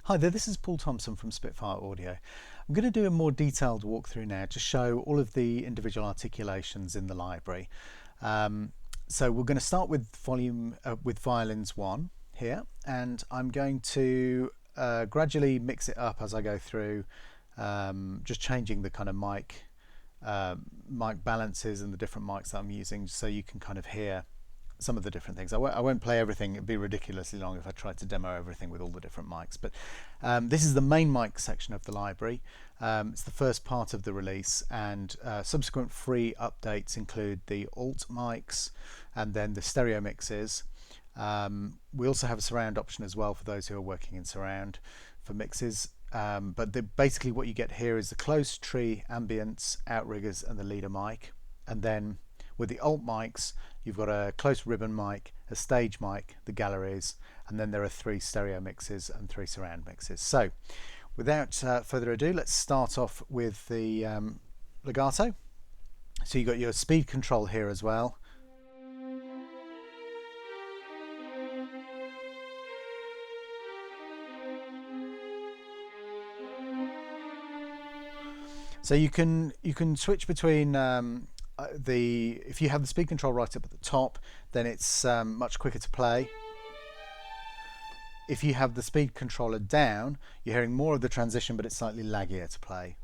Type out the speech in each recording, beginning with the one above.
Hi there, this is Paul Thompson from Spitfire Audio. I'm going to do a more detailed walkthrough now to show all of the individual articulations in the library. So we're going to start with Violins 1 here, and I'm going to gradually mix it up as I go through, just changing the kind of mic balances and the different mics that I'm using so you can kind of hear some of the different things. I won't play everything. It'd be ridiculously long if I tried to demo everything with all the different mics, but this is the main mic section of the library. It's the first part of the release, and subsequent free updates include the alt mics and then the stereo mixes. We also have a surround option as well for those who are working in surround for mixes. But basically what you get here is the closed tree, ambience, outriggers and the leader mic. And then with the alt mics, you've got a close ribbon mic, a stage mic, the galleries, and then there are 3 stereo mixes and 3 surround mixes. So without further ado, let's start off with the legato. So you've got your speed control here as well. So you can switch between if you have the speed control right up at the top, then it's much quicker to play. If you have the speed controller down, you're hearing more of the transition, but it's slightly laggier to play.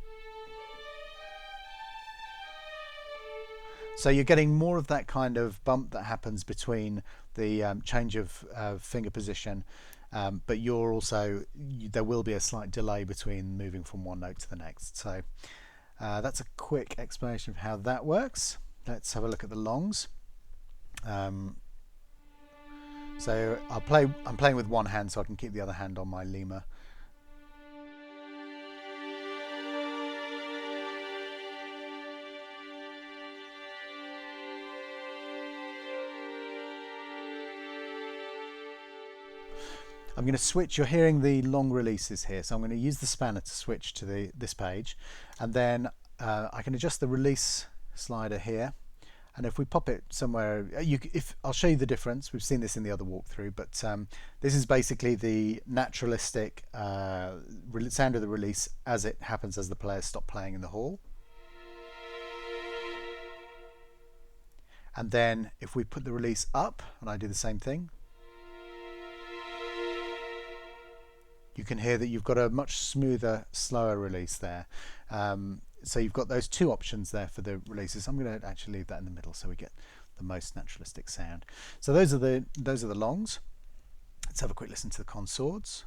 So you're getting more of that kind of bump that happens between the change of finger position, but you're also, there will be a slight delay between moving from one note to the next. So that's a quick explanation of how that works. Let's have a look at the longs. So I'm playing with one hand so I can keep the other hand on my lemur. I'm going to switch, you're hearing the long releases here, so I'm going to use the spanner to switch to this page, and then I can adjust the release slider here, and if we pop it somewhere, I'll show you the difference. We've seen this in the other walkthrough, but this is basically the naturalistic sound of the release as it happens as the players stop playing in the hall. And then if we put the release up, and I do the same thing, you can hear that you've got a much smoother, slower release there. So you've got those 2 options there for the releases. I'm going to actually leave that in the middle so we get the most naturalistic sound. So those are the longs. Let's have a quick listen to the consorts.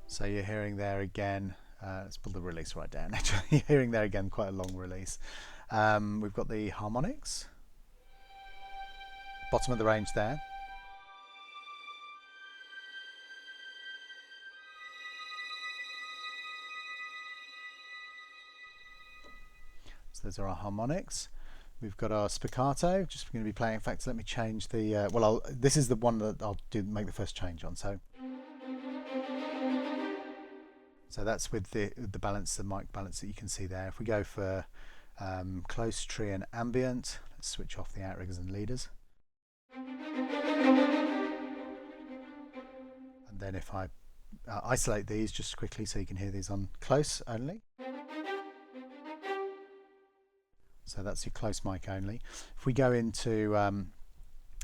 So you're hearing there again. Let's pull the release right down. Actually, you're hearing there again quite a long release. We've got the harmonics, bottom of the range there. So those are our harmonics. We've got our spiccato, just going to be playing. In fact, let me change the. This is the one that I'll make the first change on. So that's with the balance, the mic balance that you can see there. If we go for close tree and ambient, let's switch off the outriggers and leaders. And then if I isolate these just quickly so you can hear these on close only. So that's your close mic only. If we go into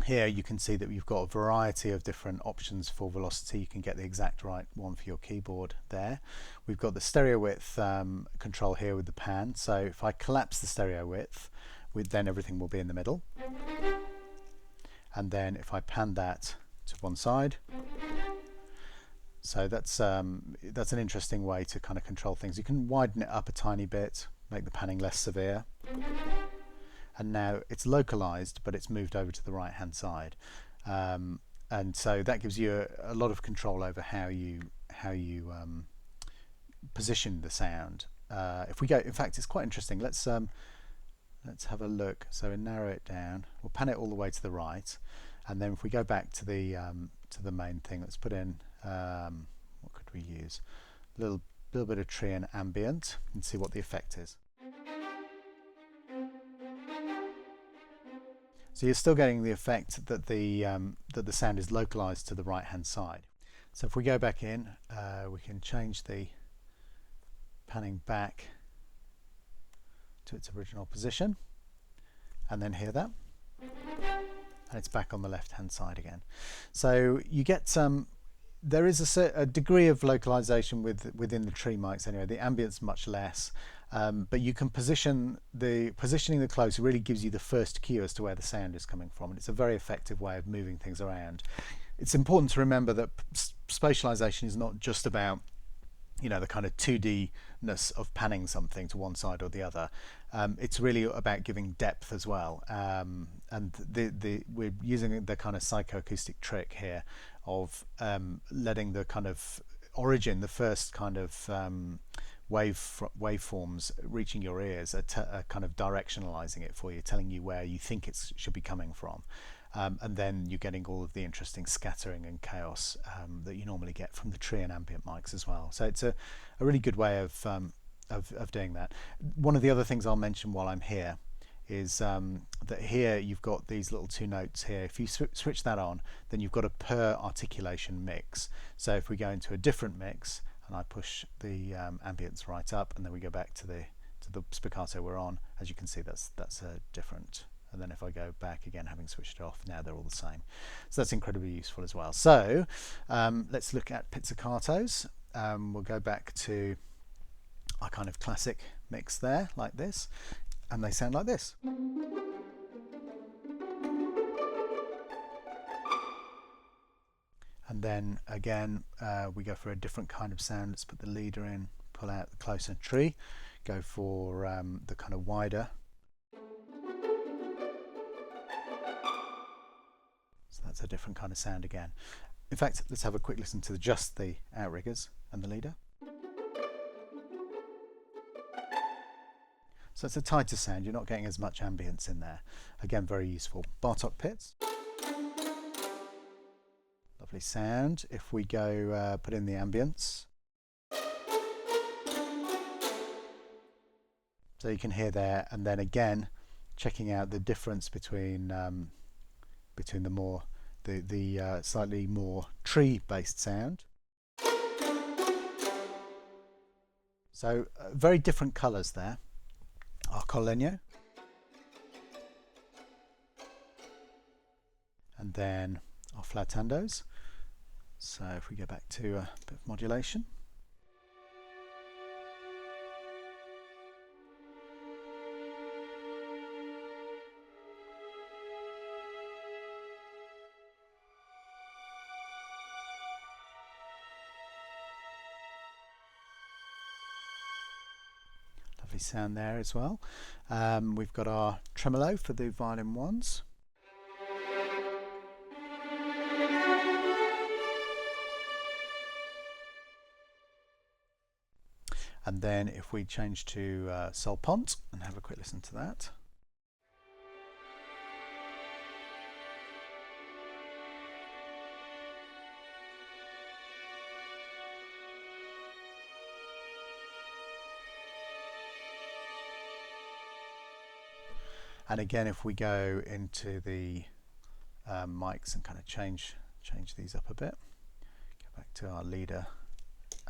here, you can see that we've got a variety of different options for velocity. You can get the exact right one for your keyboard there. We've got the stereo width control here with the pan. So if I collapse the stereo width, then everything will be in the middle. And then if I pan that to one side, so that's an interesting way to kind of control things. You can widen it up a tiny bit, make the panning less severe. And now it's localized, but it's moved over to the right hand side, and so that gives you a lot of control over how you position the sound. If we go, in fact, it's quite interesting. Let's have a look. So we narrow it down. We'll pan it all the way to the right, and then if we go back to the main thing, let's put in what could we use? A little a little bit of tree and ambient and see what the effect is. So you're still getting the effect that the sound is localized to the right hand side. So if we go back in, we can change the panning back to its original position and then hear that, and it's back on the left hand side again. So you get there is a degree of localization within the tree mics anyway. The ambient's much less, but you can positioning the close really gives you the first cue as to where the sound is coming from, and it's a very effective way of moving things around. It's important to remember that spatialization is not just about, you know, the kind of 2D-ness of panning something to one side or the other. It's really about giving depth as well, and we're using the kind of psychoacoustic trick here of letting the kind of origin, the first kind of waveforms reaching your ears, are kind of directionalizing it for you, telling you where you think it should be coming from. And then you're getting all of the interesting scattering and chaos that you normally get from the tree and ambient mics as well. So it's a really good way of doing that. One of the other things I'll mention while I'm here is that here you've got these little two notes here. If you switch that on, then you've got a per articulation mix. So if we go into a different mix and I push the ambience right up, and then we go back to the spiccato we're on, as you can see, that's a different. And then if I go back again, having switched it off, now they're all the same. So that's incredibly useful as well. So let's look at pizzicatos. We'll go back to our kind of classic mix there, like this, and they sound like this. And then again, we go for a different kind of sound. Let's put the leader in, pull out the closer tree, go for the kind of wider. So that's a different kind of sound again. In fact, let's have a quick listen to just the outriggers and the leader. So it's a tighter sound, you're not getting as much ambience in there. Again, very useful. Bartok pits. Lovely sound. If we go put in the ambience. So you can hear there, and then again, checking out the difference between the slightly more tree-based sound. So very different colours there. Our collegno, and then our flattandos. So if we go back to a bit of modulation. Lovely sound there as well. We've got our tremolo for the violin ones. And then if we change to sol pont and have a quick listen to that. And again, if we go into the mics and kind of change these up a bit, go back to our leader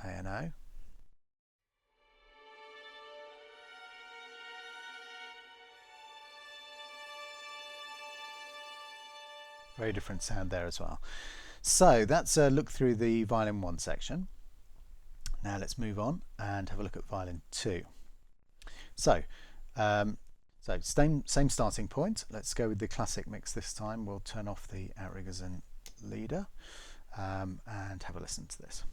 A&O. Very different sound there as well. So that's a look through the violin 1 section. Now let's move on and have a look at violin 2. So same starting point. Let's go with the classic mix this time. We'll turn off the outriggers and leader and have a listen to this.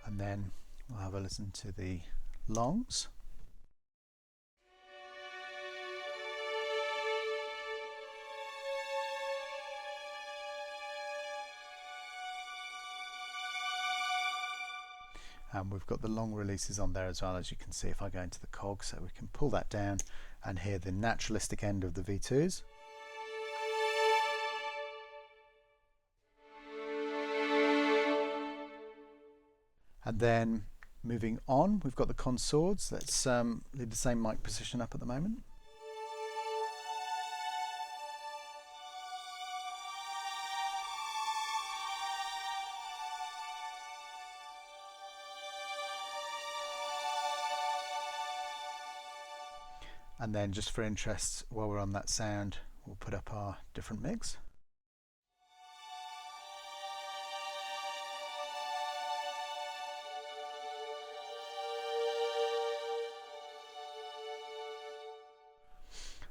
And then we'll have a listen to the longs. And we've got the long releases on there as well, as you can see if I go into the cog, so we can pull that down and hear the naturalistic end of the V2s. And then moving on, we've got the consords. Let's leave the same mic position up at the moment. And then just for interest, while we're on that sound, we'll put up our different mix.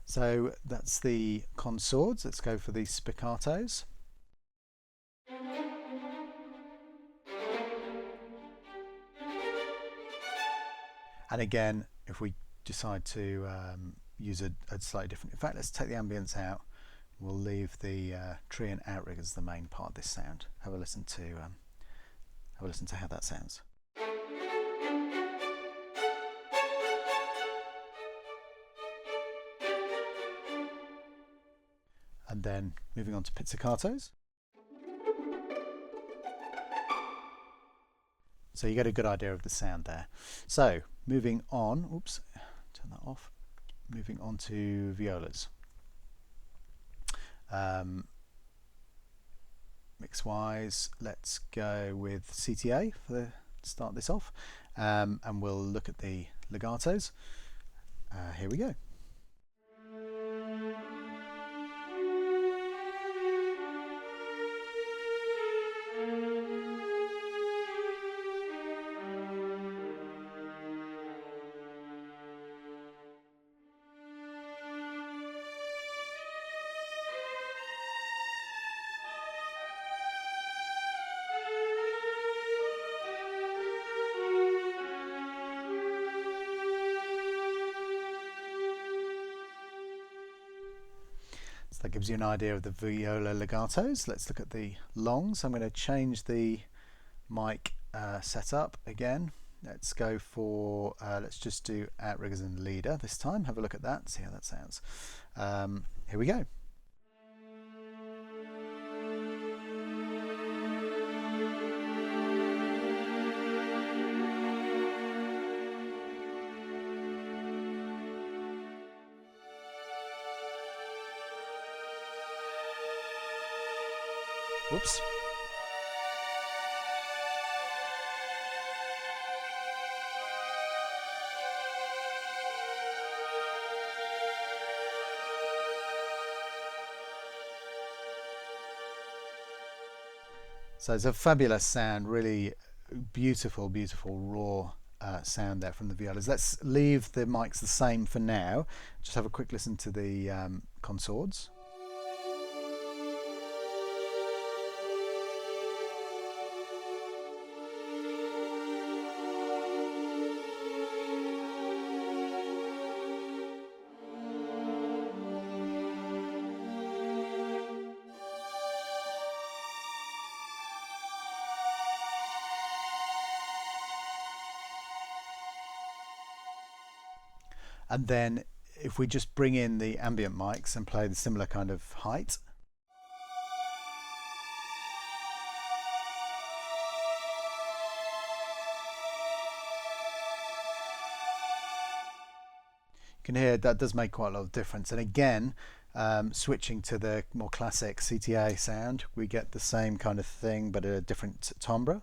So that's the consords. Let's go for the spiccatos. And again, if we decide to use a slightly different, in fact, let's take the ambience out. We'll leave the tree and outrigger as the main part of this sound. Have a listen to how that sounds. And then moving on to pizzicatos. So you get a good idea of the sound there. So moving on, oops, turn that off. Moving on to violas. Mix-wise, let's go with CTA to start this off, and we'll look at the legatos. Here we go. That gives you an idea of the viola legatos. Let's look at the longs. I'm going to change the mic setup again. Let's go for, let's just do outriggers and leader this time. Have a look at that, see how that sounds. Here we go. Whoops. So it's a fabulous sound, really beautiful, beautiful raw sound there from the violas. Let's leave the mics the same for now. Just have a quick listen to the consords. And then if we just bring in the ambient mics and play the similar kind of height. You can hear that does make quite a lot of difference. And again, switching to the more classic CTA sound, we get the same kind of thing, but a different timbre.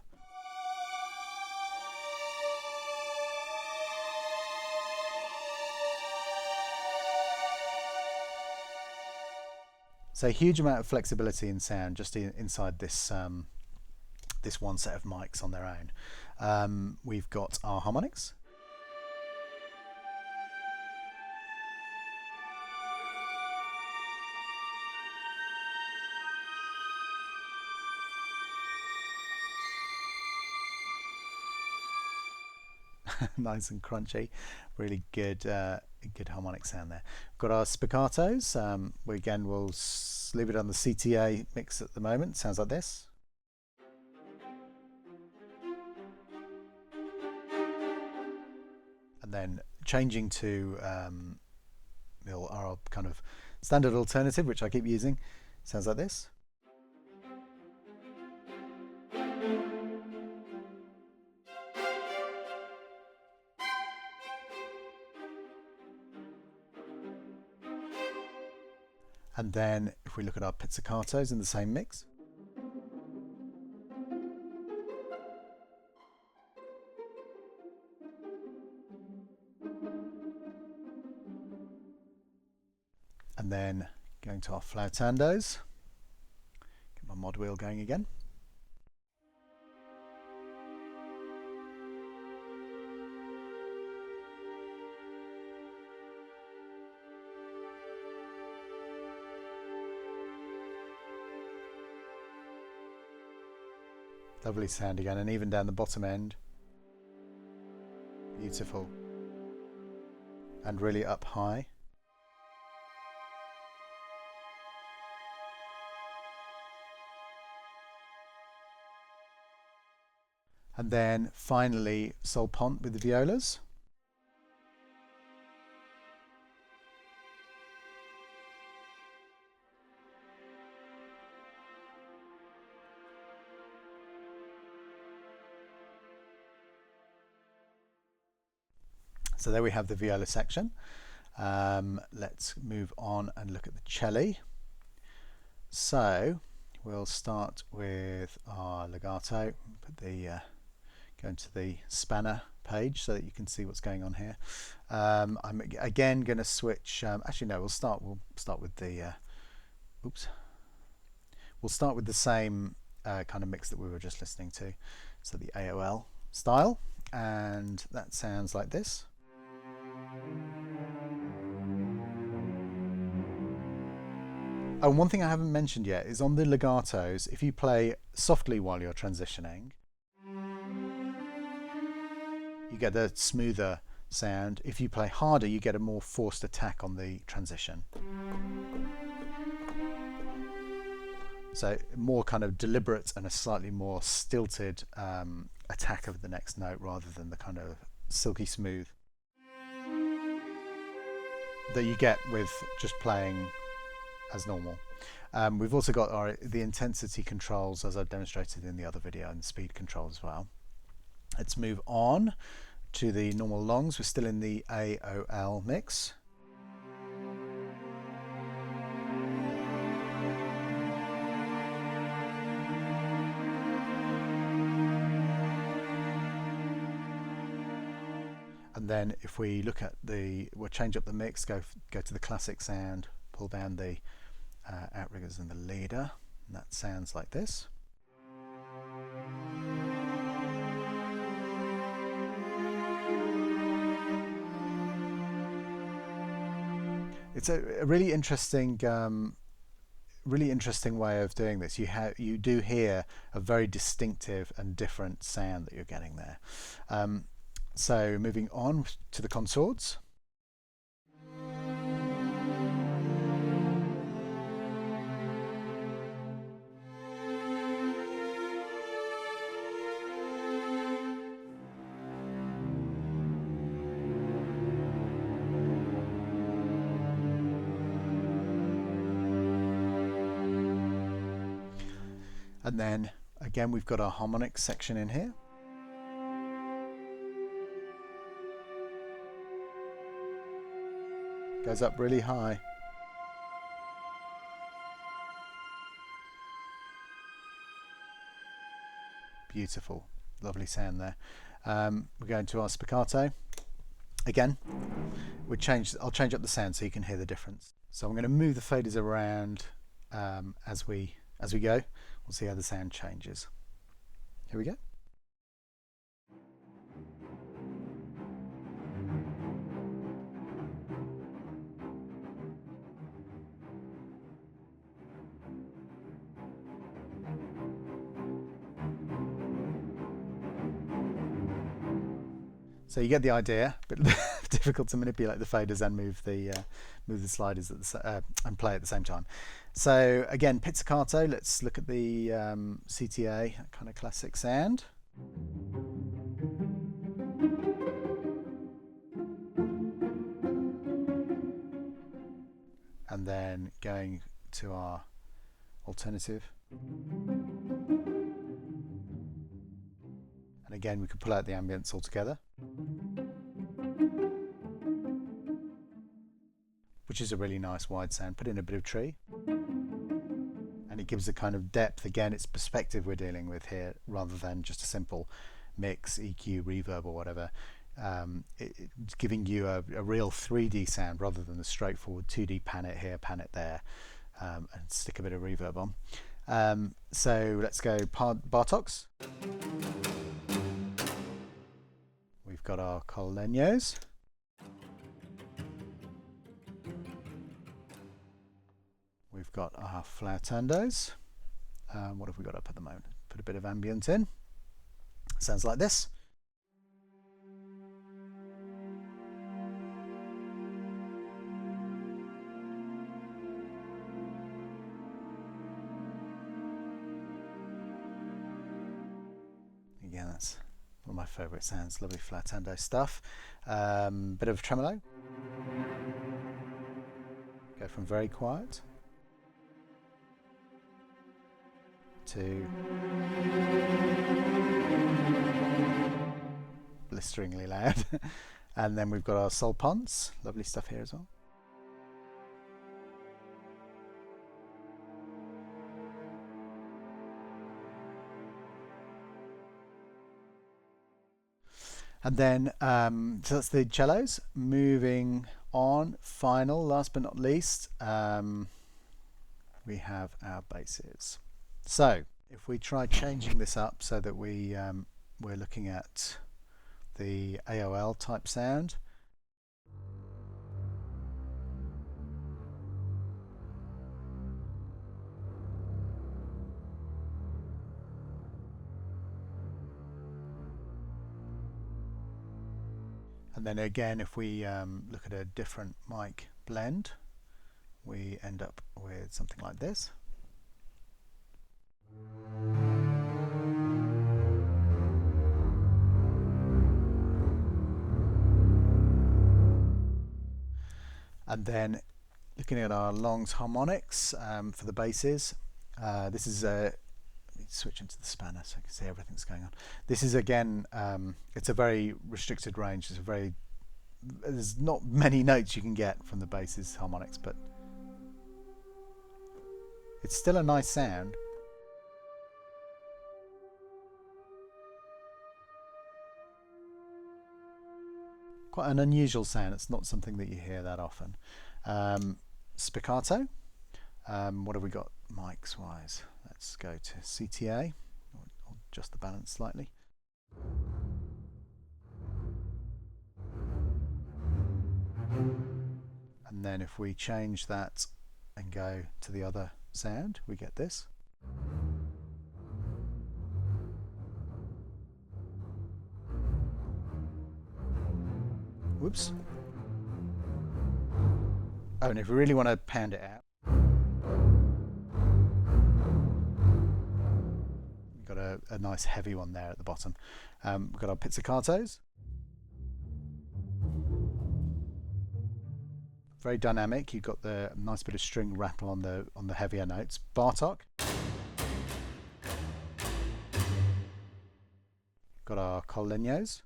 So a huge amount of flexibility in sound just inside this this one set of mics on their own. We've got our harmonics. Nice and crunchy, really good good harmonic sound there. Got our spiccatos. We again will leave it on the CTA mix at the moment. Sounds like this. and then changing to our kind of standard alternative, which I keep using, sounds like this. And then if we look at our pizzicatos in the same mix, and then going to our flautandos, get my mod wheel going again. Lovely sound again, and even down the bottom end. Beautiful. And really up high. And then finally sol pont with the violas. So there we have the viola section. Let's move on and look at the cello. So we'll start with our legato. Put the go into the spanner page so that you can see what's going on here. I'm again going to switch. Actually, no. We'll start with the. We'll start with the same kind of mix that we were just listening to. So the AOL style, and that sounds like this. Oh, and one thing I haven't mentioned yet is on the legatos, if you play softly while you're transitioning, you get a smoother sound. If you play harder, you get a more forced attack on the transition. So more kind of deliberate and a slightly more stilted attack of the next note rather than the kind of silky smooth that you get with just playing as normal. We've also got the intensity controls, as I've demonstrated in the other video, and the speed control as well. Let's move on to the normal longs. We're still in the AOL mix. And then if we look at we'll change up the mix, go to the classic sound, pull down the outriggers and the leader, and that sounds like this. It's a really interesting way of doing this. You do hear a very distinctive and different sound that you're getting there. So moving on to the consorts. And then again, we've got our harmonics section in here. Goes up really high. Beautiful, lovely sound there. We're going to our spiccato. Again, I'll change up the sound so you can hear the difference. So I'm going to move the faders around as we go. We'll see how the sound changes. Here we go. So you get the idea, but difficult to manipulate the faders and move the sliders and play at the same time. So again, pizzicato. Let's look at the CTA, that kind of classic sound. and then going to our alternative. And again, we could pull out the ambience altogether, which is a really nice wide sound. Put in a bit of tree, and it gives a kind of depth. Again, it's perspective we're dealing with here rather than just a simple mix, EQ, reverb or whatever. It's giving you a real 3D sound rather than the straightforward 2D pan it here, pan it there, and stick a bit of reverb on. So let's go Bartoks. We've got our Collegnos. We've got our flautandos. What have we got up at the moment? Put a bit of ambient in. Sounds like this. Again, that's one of my favourite sounds. Lovely flautando stuff. Bit of tremolo. Go from very quiet to blisteringly loud. And then we've got our sol ponce. Lovely stuff here as well. And then, so that's the cellos. Moving on, final, last but not least, we have our basses. So if we try changing this up so that we're looking at the AOL type sound. And then again, if we look at a different mic blend, we end up with something like this. And then looking at our longs harmonics for the basses, this is a, let me switch into the spanner so I can see everything that's going on. This is again, it's a very restricted range. There's not many notes you can get from the basses harmonics, but it's still a nice sound. Quite an unusual sound. It's not something that you hear that often. Spiccato. What have we got mics wise? Let's go to CTA. I'll adjust the balance slightly. And then if we change that and go to the other sound, we get this. Whoops. Oh, and if we really want to pound it out, we've got a nice heavy one there at the bottom. We've got our pizzicatos. Very dynamic. You've got the nice bit of string rattle on the heavier notes. Bartok. Got our Collegnos.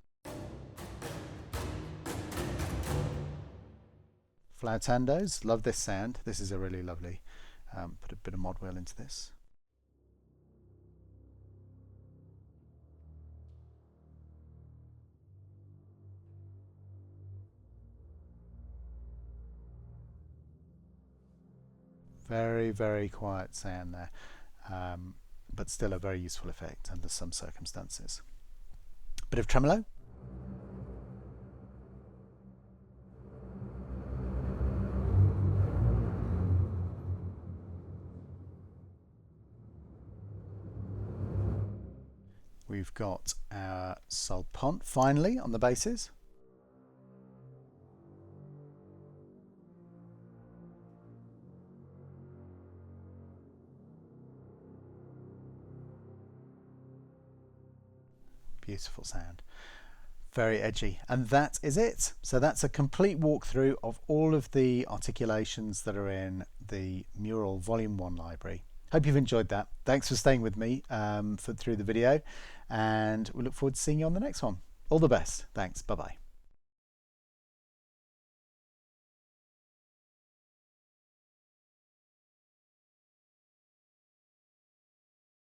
Flautandos, love this sound. This is a really lovely, put a bit of mod wheel into this. Very, very quiet sound there, but still a very useful effect under some circumstances. Bit of tremolo. We've got our sol ponce finally on the basses. Beautiful sound. Very edgy. And that is it. So that's a complete walkthrough of all of the articulations that are in the Mural Volume 1 library. Hope you've enjoyed that. Thanks for staying with me through the video, and we look forward to seeing you on the next one. All the best. Thanks. Bye-bye.